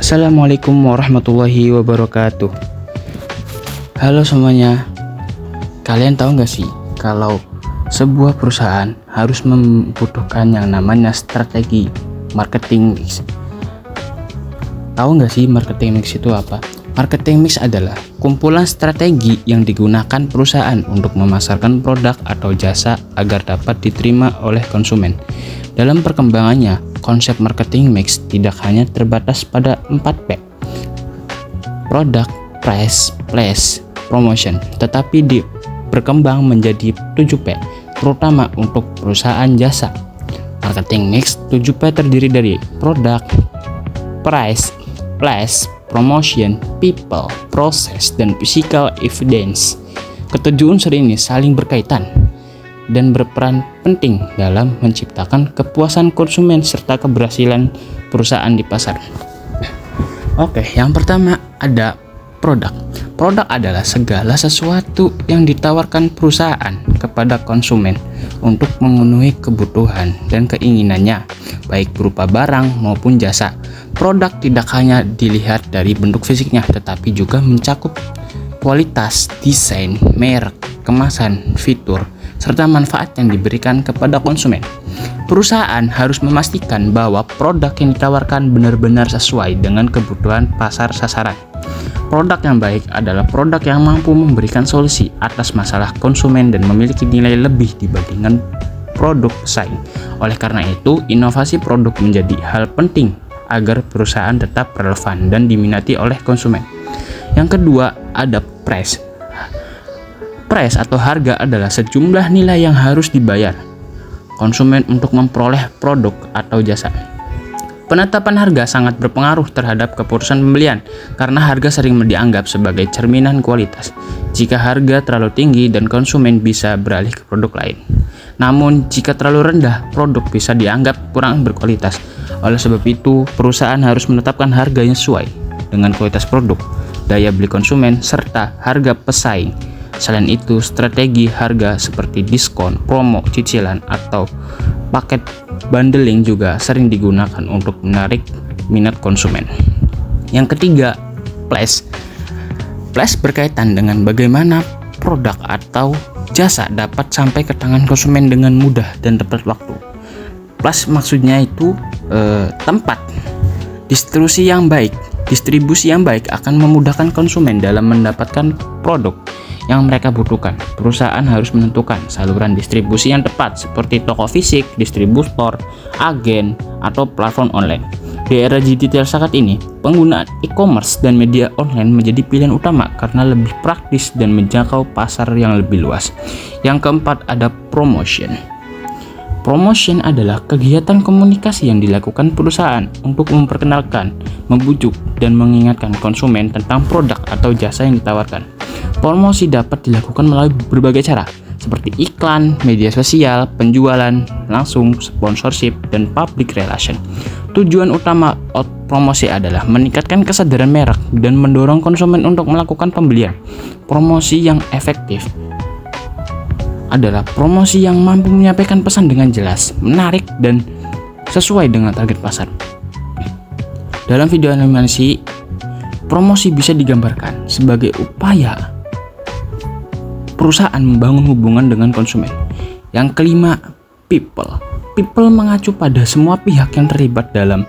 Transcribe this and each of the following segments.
Assalamualaikum warahmatullahi wabarakatuh. Halo semuanya. Kalian tahu nggak sih kalau sebuah perusahaan harus membutuhkan yang namanya strategi marketing mix? Tahu nggak sih marketing mix itu apa? Marketing mix adalah kumpulan strategi yang digunakan perusahaan untuk memasarkan produk atau jasa agar dapat diterima oleh konsumen. Dalam perkembangannya, konsep marketing mix tidak hanya terbatas pada 4P, product, price, place, promotion, tetapi berkembang menjadi 7P, terutama untuk perusahaan jasa. Marketing mix 7P terdiri dari product, price, place, promotion, people, process, dan physical evidence. Ketujuh unsur ini saling berkaitan dan berperan penting dalam menciptakan kepuasan konsumen serta keberhasilan perusahaan di pasar. Oke, yang pertama ada produk. Produk adalah segala sesuatu yang ditawarkan perusahaan kepada konsumen untuk memenuhi kebutuhan dan keinginannya, baik berupa barang maupun jasa. Produk tidak hanya dilihat dari bentuk fisiknya, tetapi juga mencakup kualitas, desain, merek, kemasan, fitur, serta manfaat yang diberikan kepada konsumen. Perusahaan harus memastikan bahwa produk yang ditawarkan benar-benar sesuai dengan kebutuhan pasar sasaran. Produk yang baik adalah produk yang mampu memberikan solusi atas masalah konsumen dan memiliki nilai lebih dibandingkan produk pesaing. Oleh karena itu, inovasi produk menjadi hal penting agar perusahaan tetap relevan dan diminati oleh konsumen. Yang kedua, ada price. Price atau harga adalah sejumlah nilai yang harus dibayar konsumen untuk memperoleh produk atau jasa. Penetapan harga sangat berpengaruh terhadap keputusan pembelian karena harga sering dianggap sebagai cerminan kualitas. Jika harga terlalu tinggi dan konsumen bisa beralih ke produk lain. Namun, jika terlalu rendah, produk bisa dianggap kurang berkualitas. Oleh sebab itu, perusahaan harus menetapkan harga yang sesuai dengan kualitas produk, daya beli konsumen, serta harga pesaing. Selain itu, strategi harga seperti diskon, promo, cicilan, atau paket bundling juga sering digunakan untuk menarik minat konsumen. Yang ketiga, place. Place berkaitan dengan bagaimana produk atau jasa dapat sampai ke tangan konsumen dengan mudah dan tepat waktu. Place maksudnya itu tempat. Distribusi yang baik akan memudahkan konsumen dalam mendapatkan produk yang mereka butuhkan. Perusahaan harus menentukan saluran distribusi yang tepat seperti toko fisik, distributor, agen, atau platform online. Di era digital saat ini, penggunaan e-commerce dan media online menjadi pilihan utama karena lebih praktis dan menjangkau pasar yang lebih luas. Yang keempat ada promotion. Promotion adalah kegiatan komunikasi yang dilakukan perusahaan untuk memperkenalkan, membujuk, dan mengingatkan konsumen tentang produk atau jasa yang ditawarkan. Promosi dapat dilakukan melalui berbagai cara, seperti iklan, media sosial, penjualan langsung, sponsorship, dan public relation. Tujuan utama promosi adalah meningkatkan kesadaran merek dan mendorong konsumen untuk melakukan pembelian. Promosi yang efektif adalah promosi yang mampu menyampaikan pesan dengan jelas, menarik, dan sesuai dengan target pasar. Dalam video animasi, promosi bisa digambarkan sebagai upaya perusahaan membangun hubungan dengan konsumen. Yang kelima, people. People mengacu pada semua pihak yang terlibat dalam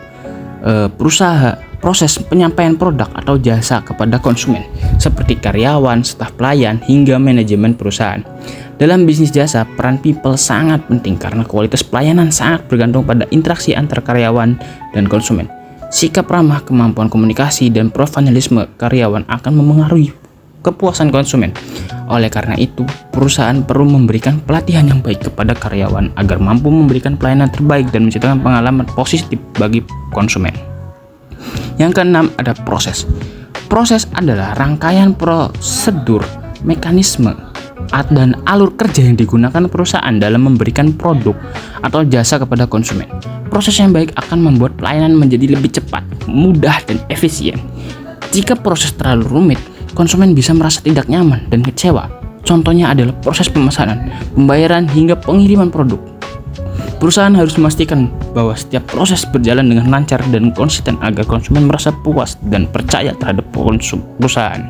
proses penyampaian produk atau jasa kepada konsumen, seperti karyawan, staf pelayan, hingga manajemen perusahaan. Dalam bisnis jasa, peran people sangat penting karena kualitas pelayanan sangat bergantung pada interaksi antar karyawan dan konsumen. Sikap ramah, kemampuan komunikasi, dan profesionalisme karyawan akan memengaruhi kepuasan konsumen. Oleh karena itu, perusahaan perlu memberikan pelatihan yang baik kepada karyawan agar mampu memberikan pelayanan terbaik dan menciptakan pengalaman positif bagi konsumen. Yang keenam ada proses. Proses adalah rangkaian prosedur, mekanisme, dan alur kerja yang digunakan perusahaan dalam memberikan produk atau jasa kepada konsumen. Proses yang baik akan membuat pelayanan menjadi lebih cepat, mudah, dan efisien. Jika proses terlalu rumit, konsumen bisa merasa tidak nyaman dan kecewa. Contohnya adalah proses pemesanan, pembayaran, hingga pengiriman produk. Perusahaan harus memastikan bahwa setiap proses berjalan dengan lancar dan konsisten agar konsumen merasa puas dan percaya terhadap perusahaan.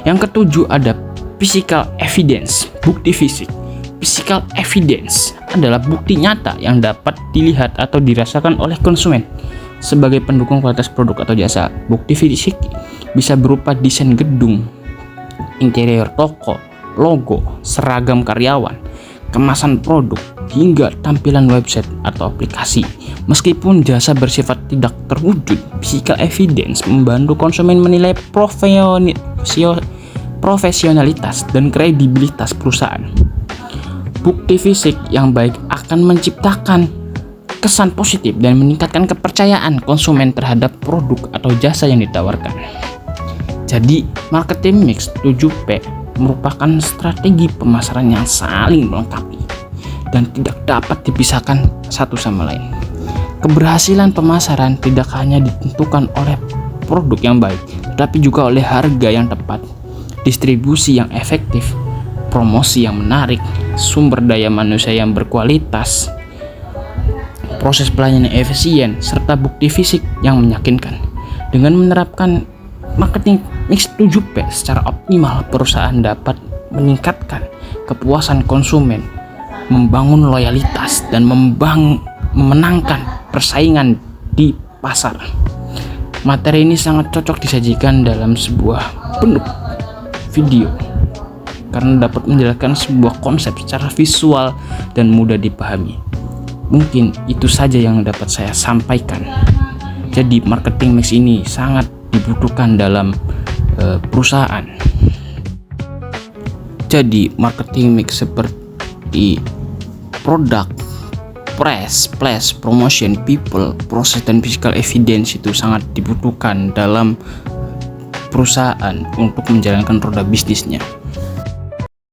Yang ketujuh ada physical evidence, bukti fisik. Physical evidence adalah bukti nyata yang dapat dilihat atau dirasakan oleh konsumen sebagai pendukung kualitas produk atau jasa. Bukti fisik bisa berupa desain gedung, interior toko, logo, seragam karyawan, kemasan produk, hingga tampilan website atau aplikasi. Meskipun jasa bersifat tidak terwujud, physical evidence membantu konsumen menilai profesionalitas dan kredibilitas perusahaan. Bukti fisik yang baik akan menciptakan kesan positif dan meningkatkan kepercayaan konsumen terhadap produk atau jasa yang ditawarkan. Jadi, marketing mix 7P merupakan strategi pemasaran yang saling melengkapi dan tidak dapat dipisahkan satu sama lain. Keberhasilan pemasaran tidak hanya ditentukan oleh produk yang baik, tetapi juga oleh harga yang tepat, distribusi yang efektif, promosi yang menarik, sumber daya manusia yang berkualitas, proses pelayanan yang efisien, serta bukti fisik yang meyakinkan. Dengan menerapkan marketing mix 7P secara optimal, perusahaan dapat meningkatkan kepuasan konsumen, membangun loyalitas, dan memenangkan persaingan di pasar. Materi ini sangat cocok disajikan dalam sebuah bentuk video karena dapat menjelaskan sebuah konsep secara visual dan mudah dipahami. Mungkin itu saja yang dapat saya sampaikan. Jadi marketing mix ini sangat dibutuhkan dalam perusahaan. Jadi marketing mix seperti produk, price, place, promotion, people, proses, dan physical evidence itu sangat dibutuhkan dalam perusahaan untuk menjalankan roda bisnisnya.